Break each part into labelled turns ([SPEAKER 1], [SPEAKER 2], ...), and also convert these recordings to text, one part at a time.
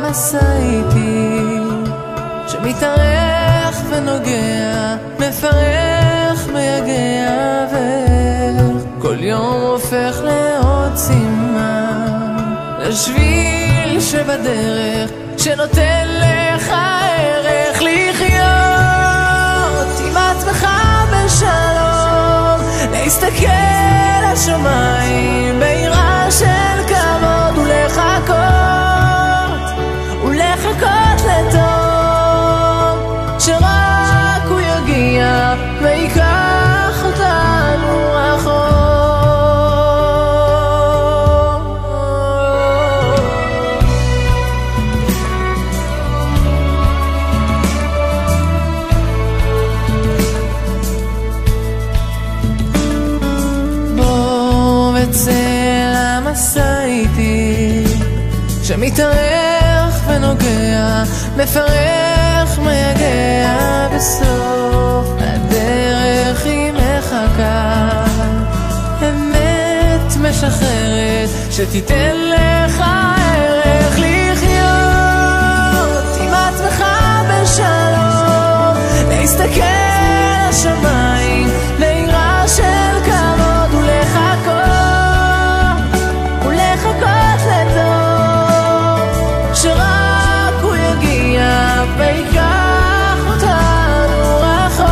[SPEAKER 1] המסע איתי, שמתארך ונוגע, מפרח, מייגע, וכל יום הופך לעוד סימן לשביל שבדרך, שנותן לך ערך לחיות עם עצמך בשלום, להסתכל לשמיים ביראה של כבוד, ולחכות לטוב שרק הוא יגיע ויקח אותנו רחוק. בוא וצא למסע איתי, שמתארך ונוגע, מפרח, מייגע, בסוף הדרך היא מחכה, אמת משחררת שתיתן לך ערך לחיות עם עצמך בשלום, להסתכל לשמיים ביראה של כבוד, ולחכות לטוב שרק הוא יגיע ויקח אותנו רחוק.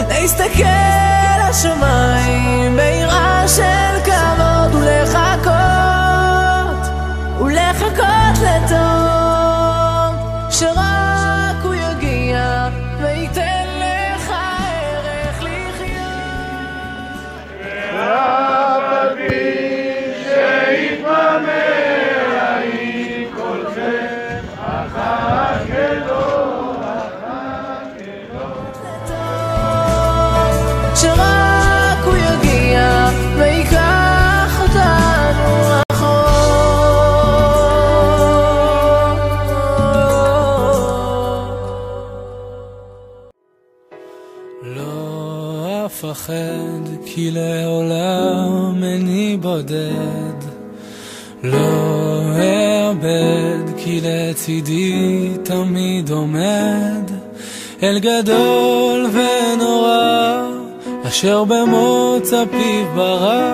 [SPEAKER 1] להסתכל לשמיים ביראה של כבוד, ולחכות לטוב שרק הוא יגיע וייתן לך ערך לחיות.
[SPEAKER 2] ואף על פי שיתמהמה עם כולכם, החכלו
[SPEAKER 1] שרק הוא יגיע ויקח אותנו רחוק.
[SPEAKER 3] לא אפחד כי לעולם איני בודד, לא אאבד כי לצידי תמיד עומד אל גדול ונורא אשר במוצא פיו ברא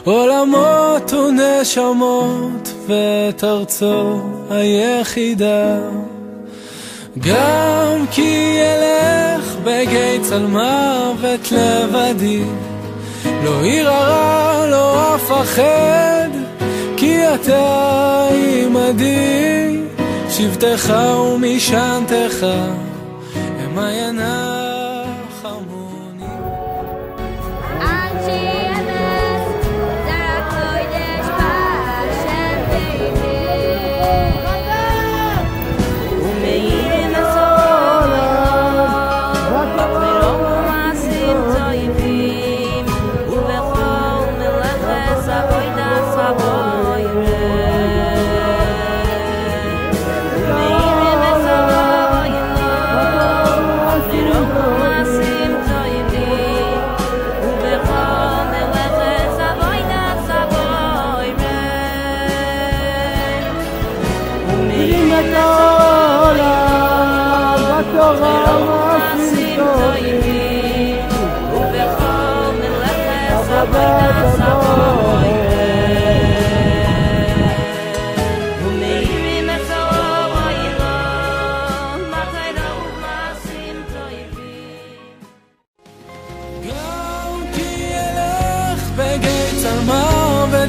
[SPEAKER 3] עולמות ונשמות ואת ארצו היחידה. גם כי ילך בגיא צל מוות לבדי, לא ירא רע לא אפחד כי אתה עמדי, שבטך ומשענתך המה ינחמוני.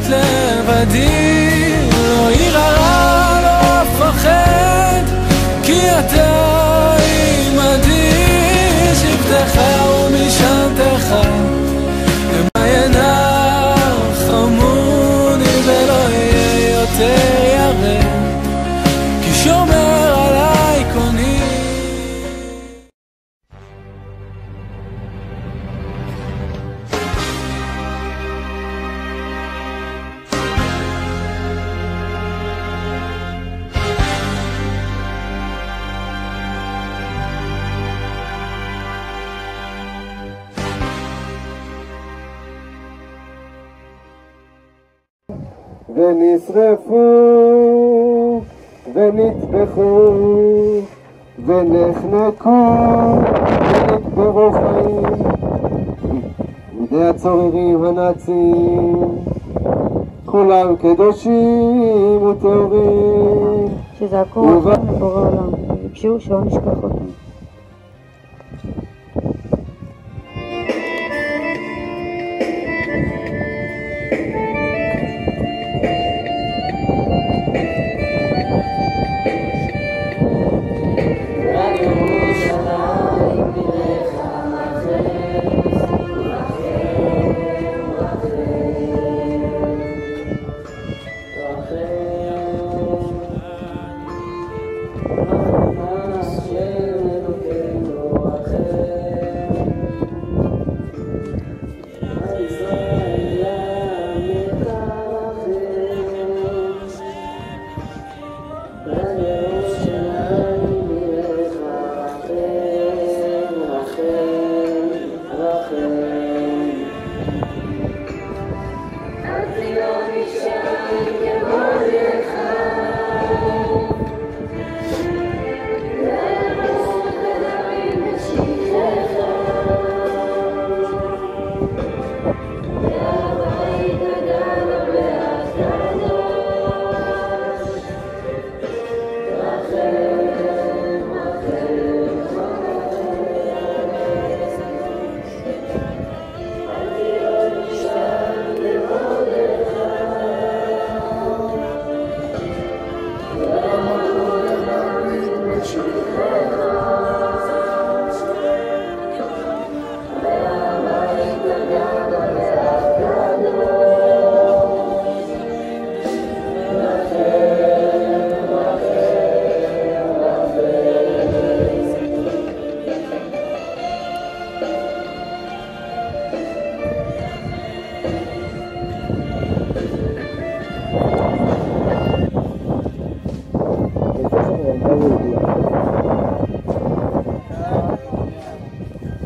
[SPEAKER 3] לבדי, לא ירא רע לא אפחד כי אתה עמדי, שבטך ומשענתך המה ינחמוני ולא יהיה יותר ירא, כי שומר
[SPEAKER 4] ונשרפו ונטבחו ונחנקו ונקברו חיים בידי הצוררים הנאצים, כולם קדושים וטהורים
[SPEAKER 5] שזעקו רחם לבורא עולם וביקשו שלא נשכח אותם.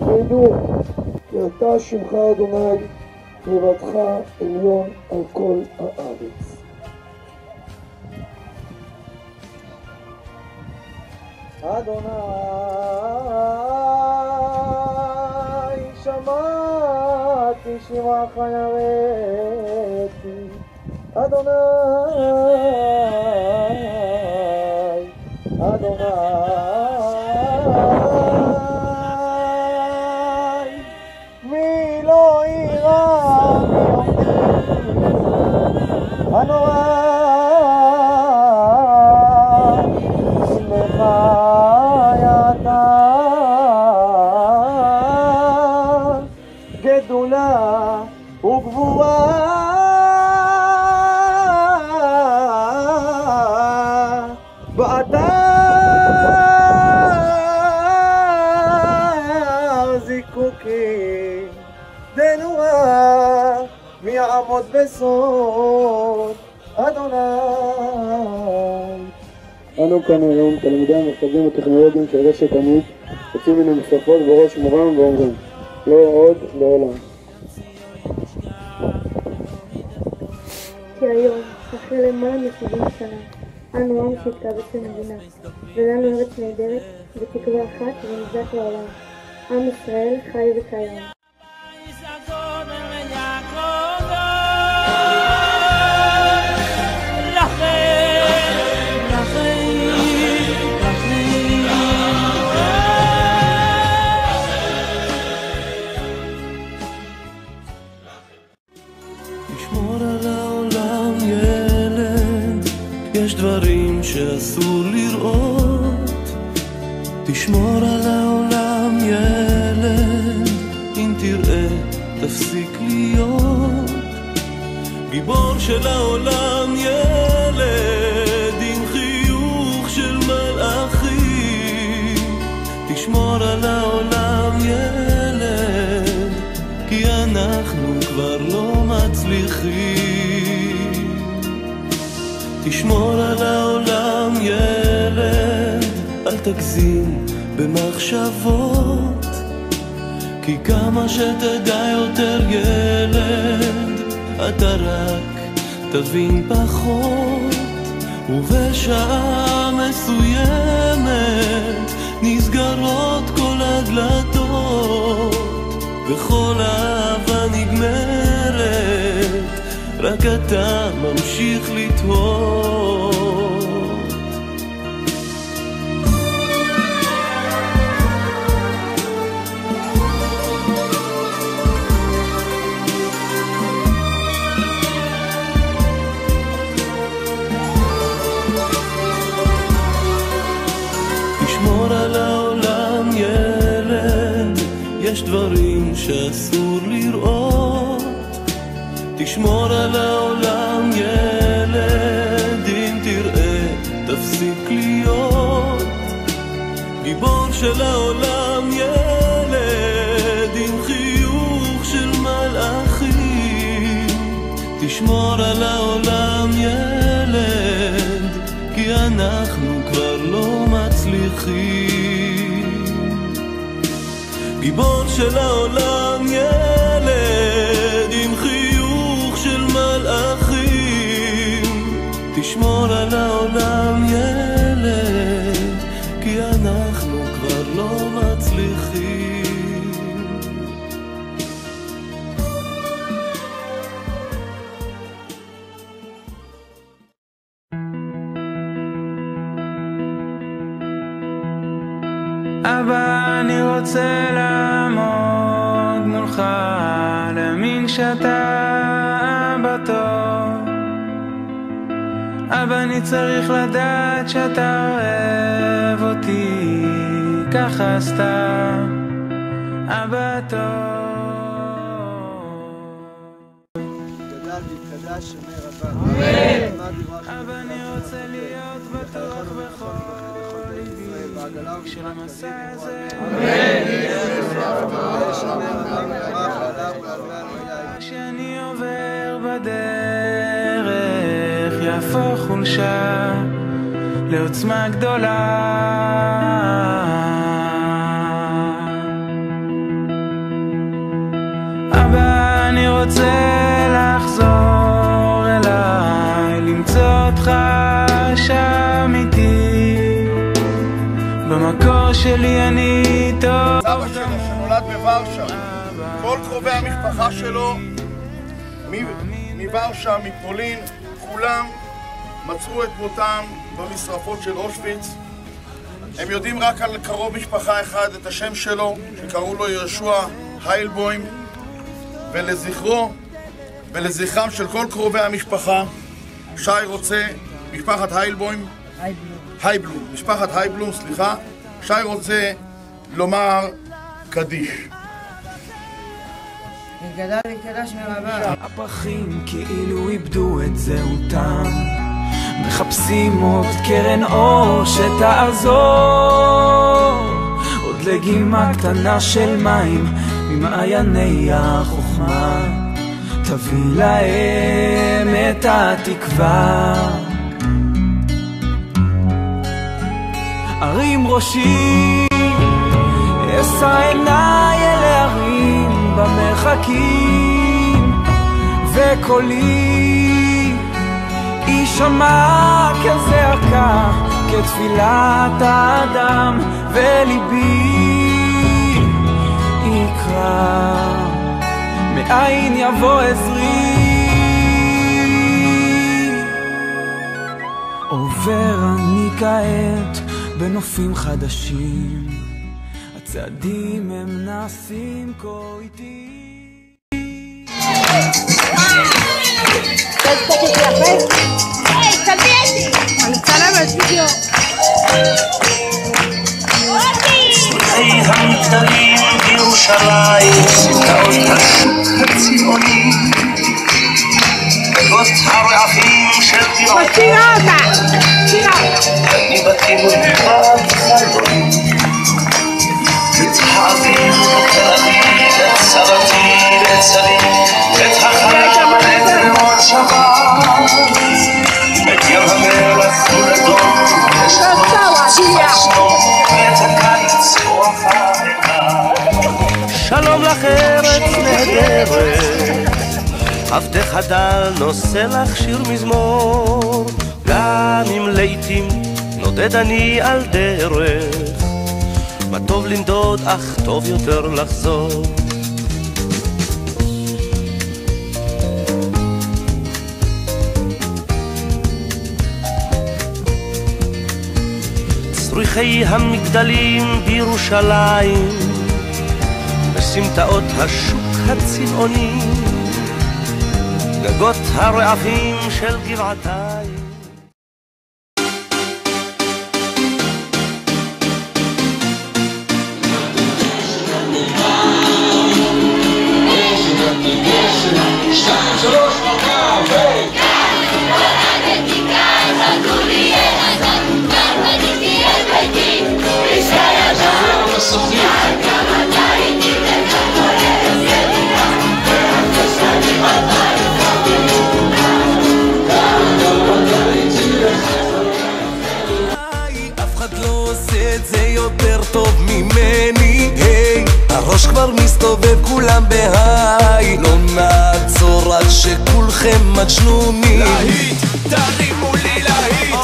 [SPEAKER 4] וידעו כי אתה שמך אדוני לבדך עליון על כל הארץ. אדוני שמעתי שמעך יראתי, אדוני מי לא יראה הנורא לך יתה גדולה וגבורה באתר זיקוקים דנורה מי יעמוד בסוד אדוני. אנו כאן היום תלמידי המחשבים הטכנולוגיים של רשת עמית יוצאים מן המשרפות בראש מורם ואומרים לא עוד לעולם.
[SPEAKER 5] כי היום, אחרי למעלה מ-70 שנה, אנו עם שהתקבץ למדינה, ולנו ארץ נהדרת ותקווה אחת ונזק לעולם. עם ישראל חי וקיים.
[SPEAKER 3] תשמור על העולם ילד, יש דברים שאסור לראות. תשמור על העולם ילד, אם תראה תפסיק להיות גיבור של העולם ילד, עם חיוך של מלאכים. תשמור על העולם ילד, כי אנחנו כבר לא מצליחים. תשמור על העולם ילד, אל תגזים במחשבות, כי כמה שתדע יותר ילד, אתה רק תבין פחות, ובשעה מסוימת נסגרות כל הדלתות, וכל אהבה נגמרת, רק אתה ממשיך לתהות. תשמור על העולם ילד, יש דברים שאסור לראות. תשמור על העולם ילד, אם תראה תפסיק להיות גיבור של העולם ילד, עם חיוך של מלאכים. תשמור על העולם ילד, כי אנחנו כבר לא מצליחים. גיבור של העולם ילד, עם חיוך של מלאכים. תשמור על העולם ילד, כי אנחנו כבר לא מצליחים.
[SPEAKER 6] אבא, אני רוצה לעמוד מולך, להאמין שאתה אבא טוב. אבא, אני צריך לדעת שאתה אוהב אותי ככה סתם, אבא טוב.
[SPEAKER 4] גדל והתקדש שמי רבה.
[SPEAKER 6] אבא, אני רוצה להיות בטוח בכל ליבי של המסע הזה. כשאני עובר בדרך יהפוך חולשה לעוצמה גדולה. אבא, אני רוצה לחזור אליי, למצוא אותך שם איתי, במקור שלי אני טוב.
[SPEAKER 2] סבא שלו שנולד בוורשה, כל קרובי המשפחה שלו מוורשה, מפולין, כולם מצאו את מותם במשרפות של אושוויץ. הם יודעים רק על קרוב משפחה אחד את השם שלו, שקראו לו יהושע היילבוים, ולזכרו ולזכרם של כל קרובי המשפחה, שי רוצה, משפחת הייבלום, סליחה, שי רוצה לומר קדיש.
[SPEAKER 1] גדל וקדש מרבה.
[SPEAKER 6] הפרחים כאילו איבדו את זהותם, מחפשים עוד קרן אור שתעזור, עוד לגימה קטנה של מים ממעייני החוכמה, תביא להם את התקווה. הרים ראשי, אשא עיניי אל ההרים במרחקים, וקולי יישמע כזעקה, כתפילת האדם, וליבי יקרא, מאין יבוא עזרי. עובר אני כעת בנופים חדשים, הצעדים הם נעשים כה איתי.
[SPEAKER 3] סודאי המגדלים בירושלים, סמטאות השוק הציוני, גגות הרעפים של דירות, אני בתים ובלבד חלום, את האוויר בתל אביב, את סבתי ואת סבי, את החלם ואת רמות שבת, את ים המלח ולדום, ואת הקיץ אוהבה אליי. שלום לך ארץ נהדרת,
[SPEAKER 7] עבדך דל נושא לך שיר מזמור, גם אם לעתים נודד אני על דרך, מה טוב לנדוד אך טוב יותר לחזור. צרוחי המגדלים בירושלים, בסמטאות השוק הצבעוני, גגות הרעפים של גבעתיים.
[SPEAKER 8] טוב ממני, היי, הראש כבר מסתובב כולם בהיי, לא נעצור עד שכולכם מג'נונים. להיט, תרימו לי להיט.